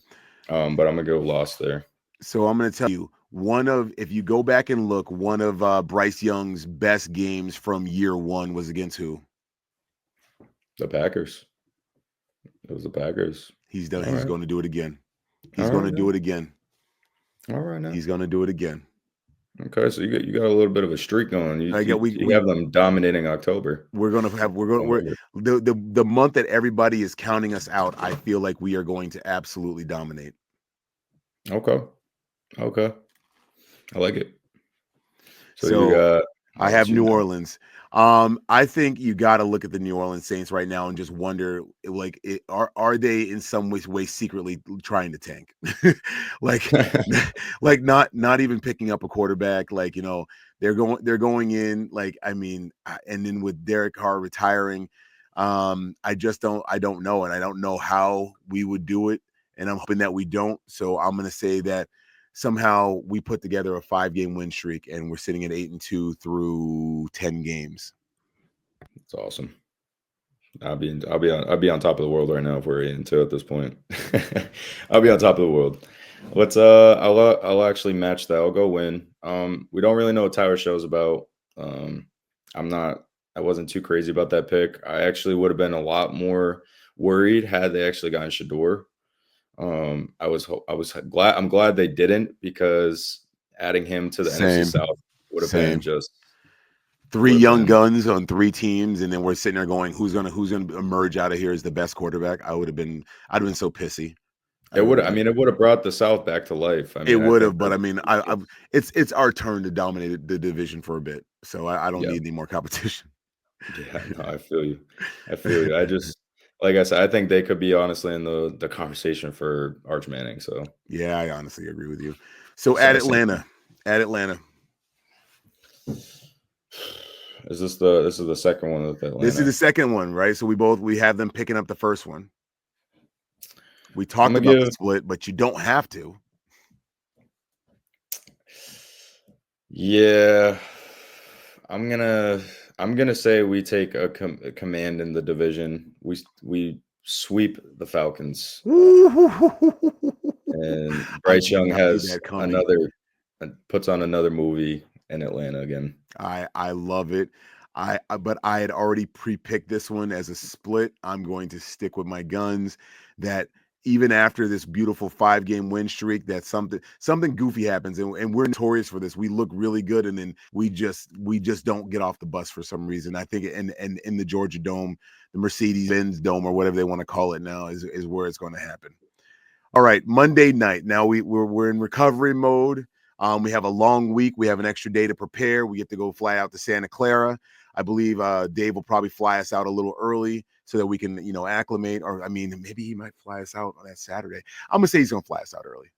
But I'm gonna go lost there. So I'm going to tell you if you go back and look, one of Bryce Young's best games from year one was against who? The Packers. It was the Packers. He's done. All He's right. going to do it again. All He's going right to do now. it again. All right now. He's going to do it again. Okay, so you got a little bit of a streak going. You I got you, we you we have them dominating October. we're gonna have we're going we're November. the month that everybody is counting us out. I feel like we are going to absolutely dominate. Okay. Okay. I like it. So you So got I I'll let have you New know. Orleans. I think you got to look at the New Orleans Saints right now and just wonder, like, are they in some way secretly trying to tank, like, like not even picking up a quarterback, like they're going in, like, I mean, and then with Derek Carr retiring, I don't know, and I don't know how we would do it, and I'm hoping that we don't. So I'm gonna say that somehow we put together a 5-game win streak and we're sitting at 8-2 through 10 games. It's awesome. I'll be on top of the world right now if we're into at this point. I'll be on top of the world. Let's I'll actually match that. I'll go win. We don't really know what Tyler Show's about. Um I'm not I wasn't too crazy about that pick. I actually would have been a lot more worried had they actually gotten Shador. I'm glad they didn't, because adding him to the NFC Same, South would have been same. just Three would have young been guns on 3 teams, and then we're sitting there going, who's gonna emerge out of here as the best quarterback? I'd have been so pissy. I it would really I would. mean, it would have brought the South back to life. I It mean, I would think have, but that I mean, it's our turn to dominate the division for a bit, so I don't yeah. need any more competition. Yeah, no, I feel you. I feel you. I just like I said, I think they could be honestly in the conversation for Arch Manning. So Yeah, I honestly agree with you. So so same thing. At Atlanta, This is the second one with this is Atlanta. the second one, right? So we have them picking up the first one. We I'm talked gonna about the give split, but you don't have to. yeah. I'm gonna I'm gonna say we take a command in the division. We sweep the Falcons, and I Bryce did Young not see has that coming. another puts on another movie in Atlanta again. I love it. But I had already pre-picked this one as a split. I'm going to stick with my guns that even after this beautiful 5-game win streak, that something goofy happens, and we're notorious for this. We look really good, and then we just don't get off the bus for some reason. I think in the Georgia Dome, the Mercedes-Benz Dome, or whatever they want to call it now, is where it's going to happen. All right, Monday night. Now we're in recovery mode. We have a long week. We have an extra day to prepare. We get to go fly out to Santa Clara. I believe Dave will probably fly us out a little early so that we can, acclimate. Or I mean, maybe he might fly us out on that Saturday. I'm gonna say he's gonna fly us out early,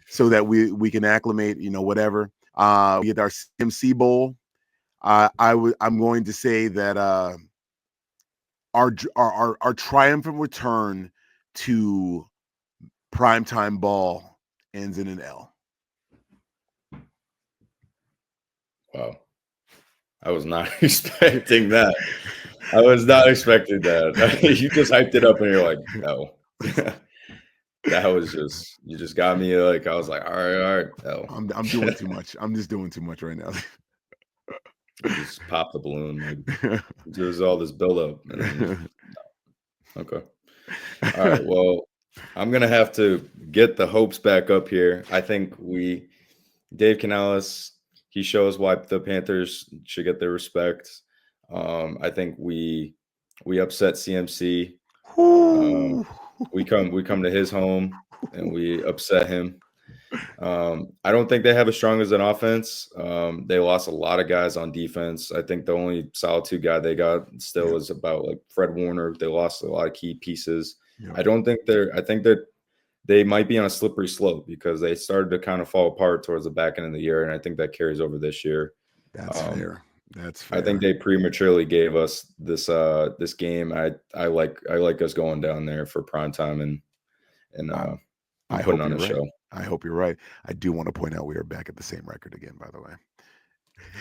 so that we can acclimate. Whatever. We get our CMC Bowl. I'm going to say that our triumphant return to primetime ball ends in an L. Wow. I was not expecting that. I was not expecting that. You just hyped it up and you're like, no. That was just you just got me like I was like, all right, no. I'm doing too much. I'm just doing too much right now. You just pop the balloon. Like there's all this buildup and then okay. All right. Well, I'm gonna have to get the hopes back up here. I think Dave Canales, he shows why the Panthers should get their respect. I think we upset CMC. Um, we come to his home and we upset him. I don't think they have as strong as an offense. They lost a lot of guys on defense. I think the only solid two guy they got still Yep. is about like Fred Warner. They lost a lot of key pieces. Yep. I don't think I think that they might be on a slippery slope because they started to kind of fall apart towards the back end of the year, and I think that carries over this year. That's Um, fair. That's I think fair. they prematurely gave us this game. I like us going down there for prime time and I, and I putting hope on you're a right. show. I hope you're right. I do want to point out we are back at the same record again, by the way.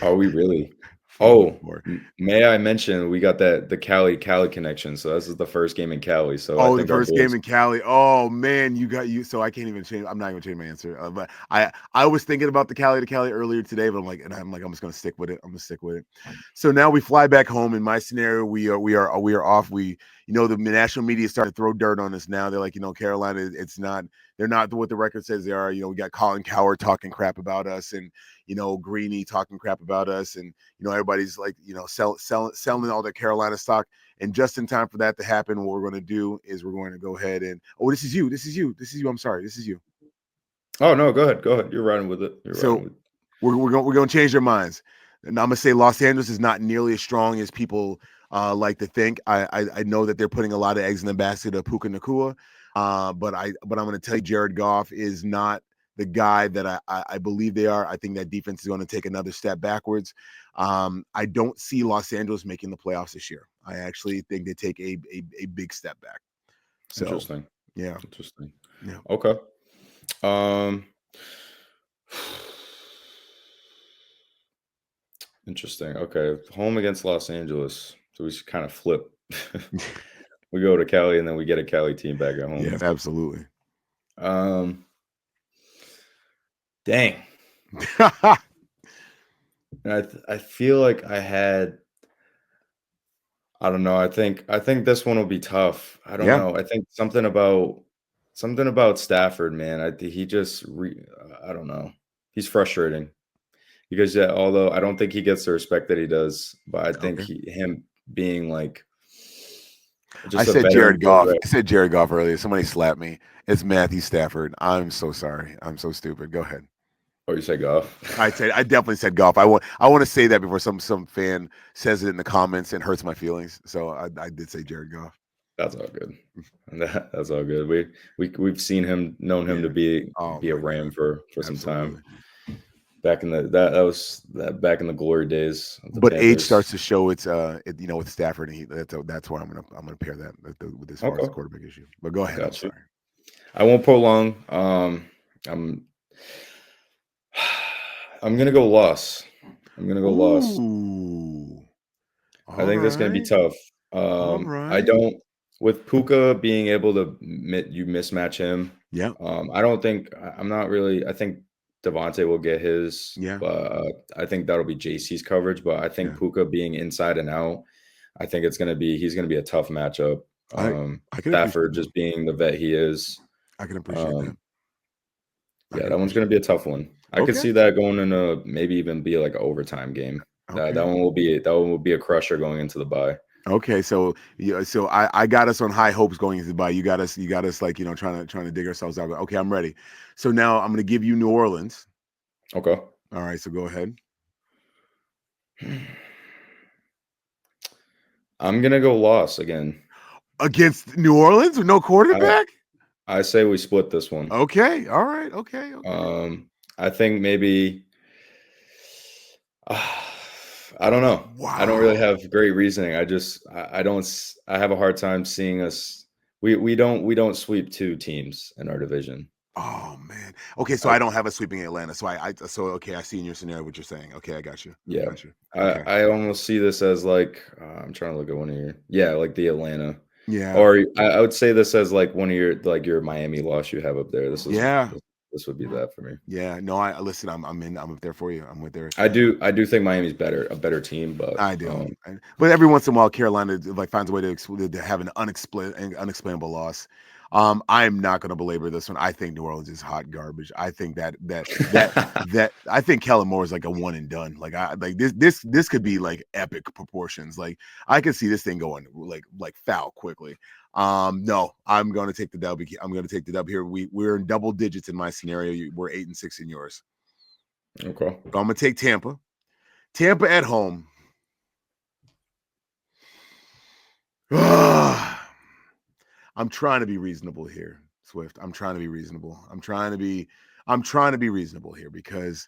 Are we really? 4 Oh, four. may I mention we got the Cali connection. So this is the first game in Cali. So I Oh, the think our first game boys. in Cali. Oh man, you got you. So I can't even change. I'm not even change my answer. But I was thinking about the Cali to Cali earlier today, but I'm just gonna stick with it. I'm gonna stick with it. So now we fly back home. In my scenario, we are off. The national media started to throw dirt on us now. They're like, Carolina, they're not what the record says they are. We got Colin Coward talking crap about us, and Greeny talking crap about us, and everybody's like, selling all their Carolina stock. And just in time for that to happen, what we're going to do is we're going to go ahead and this is you. This is you. This is you. I'm sorry. This is you. Oh no, go ahead, go ahead. You're running with it. You're running So with. we're going to change their minds. And I'm gonna say Los Angeles is not nearly as strong as people like to think. I know that they're putting a lot of eggs in the basket of Puka Nakua, but I'm gonna tell you, Jared Goff is not the guy that I believe they are. I think that defense is going to take another step backwards. I don't see Los Angeles making the playoffs this year. I actually think they take a big step back. So Interesting. yeah, Interesting. yeah. Okay. Interesting. Okay. Home against Los Angeles. So we should kind of flip. We go to Cali and then we get a Cali team back at home. Yes, absolutely. Dang. I feel like I don't know. I think this one will be tough. I don't Yeah. know. I think something about Stafford, man. I don't know. He's frustrating because although I don't think he gets the respect that he does, but I think Okay. him being like I just a said veteran Jared Goff. quarterback. I said Jared Goff earlier. Somebody slapped me. It's Matthew Stafford. I'm so sorry. I'm so stupid. Go ahead. Oh, you say Goff? I definitely said Goff. I want to say that before some fan says it in the comments and hurts my feelings. So I did say Jared Goff. That's all good. That's all good. We've seen known him Yeah. to be Oh a my Ram God. for some time. Absolutely. Back in that back in the glory days of the But age Panthers. starts to show with Stafford, and that's where I'm gonna pair that with as far as Okay, the quarterback issue. But go ahead. I'm got you. sorry. I won't prolong. I'm I'm gonna go loss. I'm gonna go loss. Ooh. I All think that's gonna be right. tough. All I right. don't with Puka being able to mismatch him. Yeah. I don't think I'm not really. I think Devontae will get his, Yeah. but I think that'll be JC's coverage. But I think Yeah. Puka being inside and out, I think he's gonna be a tough matchup. I I can appreciate Stafford that. just being the vet he is. I can appreciate that. Um, I yeah, can that one's gonna appreciate be a tough one. I could Okay. see that going in a maybe even be like an overtime game. Okay. That one will be a crusher going into the bye. Okay. So yeah, so I got us on high hopes going into the bye. You got us like, trying to dig ourselves out. Okay, I'm ready. So now I'm gonna give you New Orleans. Okay. All right, so go ahead. I'm gonna go loss again. Against New Orleans with no I quarterback? I say we split this one. Okay. All right. Okay. Okay. I think maybe I don't know. I don't really Wow. have great reasoning. I don't I have a hard time seeing us. We don't sweep two teams in our division. Oh man. Okay, so I I don't have a sweeping Atlanta. So okay, I see in your scenario what you're saying. Okay, I got you. I Yeah. got you. Okay. I almost see this as like I'm trying to look at one of your like the Atlanta, Yeah. or I would say this as like one of your Miami loss you have up there. Yeah. This would be that for me. Yeah. No, I listen, I'm up there for you. I'm with there. I do think Miami's a better team, but I do. But every once in a while, Carolina like finds a way to have an unexplainable loss. I am not going to belabor this one. I think New Orleans is hot garbage. I think that I think Kellen Moore is like a one and done. Like I like this could be like epic proportions. Like I could see this thing going like foul quickly. No, I'm going to take the dub. I'm going to take the dub here. We're in double digits in my scenario. We're 8-6 in yours. Okay. So I'm going to take Tampa. Tampa at home. I'm trying to be reasonable here, Swift. I'm trying to be reasonable. I'm trying to be reasonable here because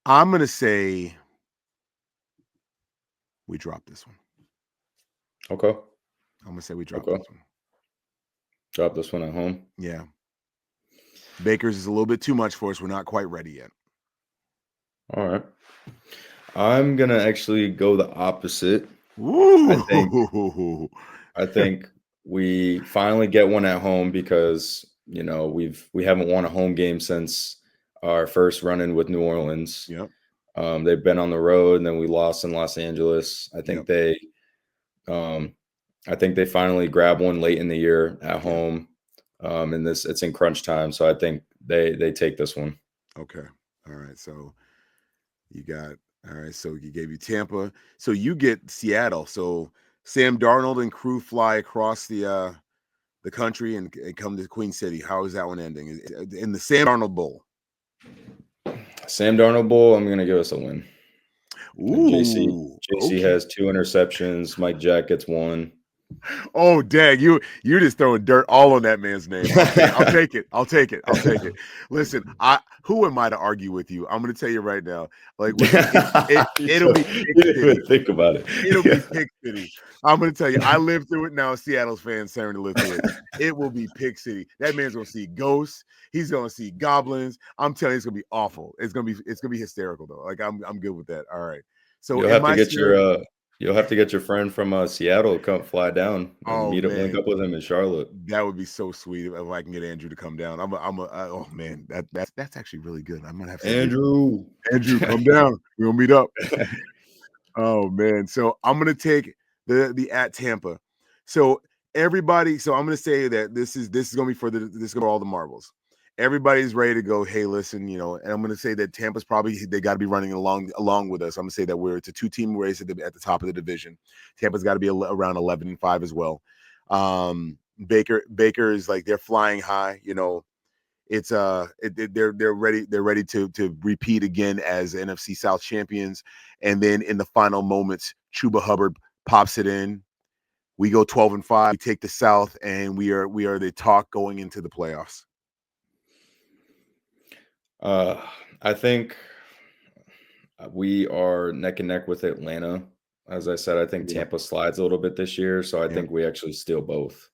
I'm gonna say we drop this one. Okay. I'm gonna say we drop Okay. this one. Drop this one at home. Yeah. Baker's is a little bit too much for us. We're not quite ready yet. All right. I'm gonna actually go the opposite. I think Ooh. I think we finally get one at home because we haven't won a home game since our first run in with New Orleans. Yep. They've been on the road and then we lost in Los Angeles. Yep. Um, I think they finally grab one late in the year at Yeah. home. And it's in crunch time, so I think they take this one. Okay. All right. So you got all right. So you gave you Tampa. So you get Seattle. So Sam Darnold and crew fly across the country and come to Queen City. How is that one ending? In the Sam Darnold Bowl. Sam Darnold Bowl, I'm gonna give us a win. JC Ooh, JC okay. has 2 interceptions. Mike Jack gets 1. Oh, dang, you're just throwing dirt all on that man's name. I'll take it. I'll take it. I'll take it. Listen, who am I to argue with you? I'm gonna tell you right now. Like with the it'll be You Pick didn't City. even think about it. It'll be Pick City. I'm gonna tell you, I lived through it now. Seattle's fans starting to live through it. It will be Pick City. That man's gonna see ghosts. He's gonna see goblins. I'm telling you, it's gonna be awful. It's gonna be hysterical though. Like I'm good with that. All right. So You'll am have to I get scared? you'll have to get your friend from, Seattle to come fly down and Oh link man, up with him in Charlotte. that would be so sweet if I can get Andrew to come down. Oh man, that's actually really good. I'm gonna have to say, hey, Andrew. Andrew, come down. We'll meet up. Oh man. So I'm gonna take the at Tampa. So everybody, so I'm gonna say that this is gonna be this is gonna be all the marbles. Everybody's ready to go. Hey, listen, and I'm gonna say that Tampa's probably they got to be running along with us. I'm gonna say that it's a 2-team race at the top of the division. Tampa's got to be around 11-5 as well. Baker is like they're flying high. It's they're ready to repeat again as NFC South champions, and then in the final moments Chuba Hubbard pops it in. We go 12-5, we take the South, and we are the talk going into the playoffs. I think we are neck and neck with Atlanta. As I said, I think Yeah, Tampa slides a little bit this year, so I yeah. think we actually steal both.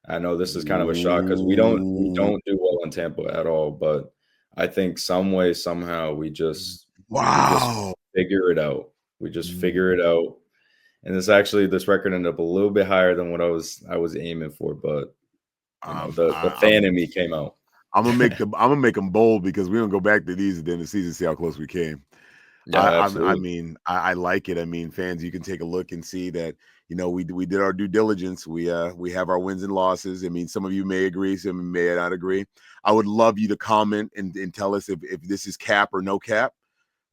I know this is kind of a shock because we Ooh, don't do well in Tampa at all, but I think some way, somehow we just wow. figure it out. We just figure it out. And this record ended up a little bit higher than what I was aiming for, but the fan in me came out. I'm gonna make them bold because we're gonna go back to these at the end of the season, see how close we came. Yeah, I absolutely. mean, I like it. I mean, fans, you can take a look and see that we did our due diligence. We have our wins and losses. I mean, some of you may agree, some may not agree. I would love you to comment and tell us if this is cap or no cap,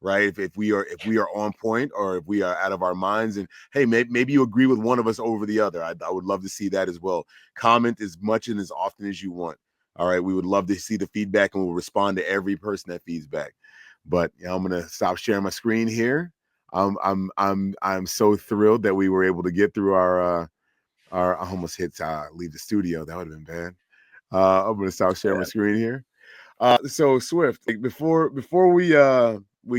right? If we are on point or if we are out of our minds. And hey, maybe you agree with one of us over the other. I would love to see that as well. Comment as much and as often as you want. All right, we would love to see the feedback, and we'll respond to every person that feeds back. But I'm gonna stop sharing my screen here. I'm so thrilled that we were able to get through our I almost hit leave the studio. That would have been bad. I'm gonna stop sharing my Yeah, screen here. So Swift, like, before we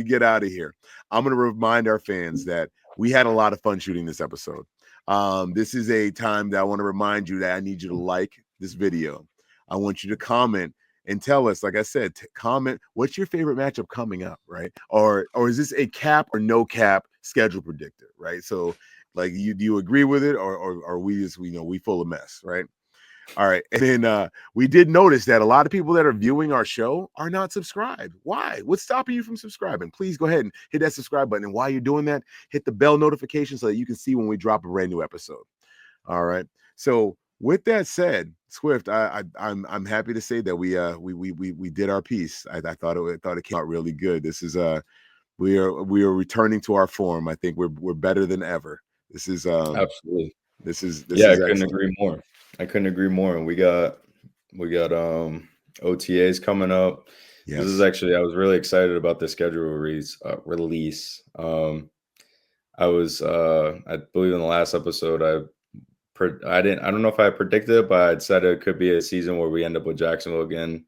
get out of here, I'm gonna remind our fans that we had a lot of fun shooting this episode. This is a time that I want to remind you that I need you to like this video. I want you to comment and tell us, like I said, comment what's your favorite matchup coming up, right? Or is this a cap or no cap schedule predictor, right? So like do you agree with it, or we just we full of mess, right? All right. And then we did notice that a lot of people that are viewing our show are not subscribed. Why? What's stopping you from subscribing? Please go ahead and hit that subscribe button. And while you're doing that, hit the bell notification so that you can see when we drop a brand new episode. All right. So with that said, Swift, I'm happy to say that we did our piece. I thought it came out really good. This is we are returning to our form. I think we're better than ever. This is absolutely. this Yeah, I is couldn't excellent. agree more. I couldn't agree more. And we got OTAs coming up. This is Yes. actually I was really excited about the schedule release. I believe in the last episode I don't know if I predicted it, but I'd said it could be a season where we end up with Jacksonville again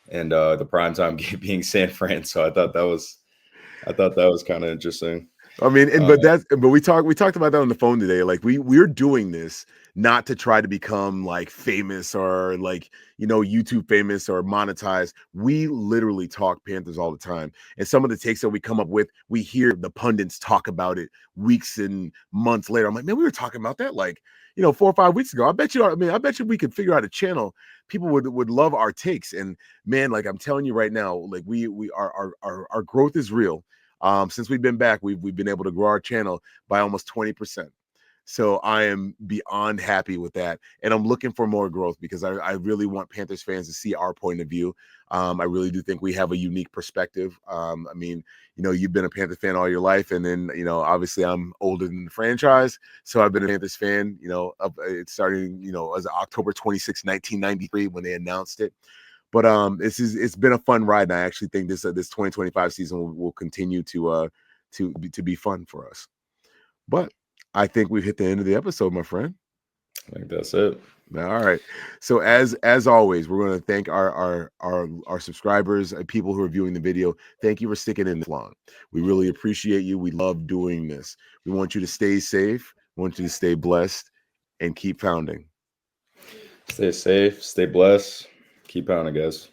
and the primetime game being San Fran. So I thought that was kind of interesting. I mean, Uh, but we talked about that on the phone today. Like we're doing this not to try to become like famous or like YouTube famous or monetized. We literally talk Panthers all the time, and some of the takes that we come up with, we hear the pundits talk about it weeks and months later. I'm like, man, we were talking about that like 4 or 5 weeks ago. I bet you we could figure out a channel. People would love our takes, and man, like I'm telling you right now, like we our growth is real. Since we've been back, we've been able to grow our channel by almost 20%. So I am beyond happy with that. And I'm looking for more growth because I really want Panthers fans to see our point of view. I really do think we have a unique perspective. I mean, you've been a Panther fan all your life. And then, obviously I'm older than the franchise. So I've been a Panthers fan, it started, as October 26, 1993 when they announced it. But it's been a fun ride, and I actually think this 2025 season will continue to be fun for us. But I think we've hit the end of the episode, my friend. I think that's it. All right. So as always, we're going to thank our subscribers and people who are viewing the video. Thank you for sticking in this long. We really appreciate you. We love doing this. We want you to stay safe. We want you to stay blessed and keep pounding. Stay safe, stay blessed, keep pounding, guys.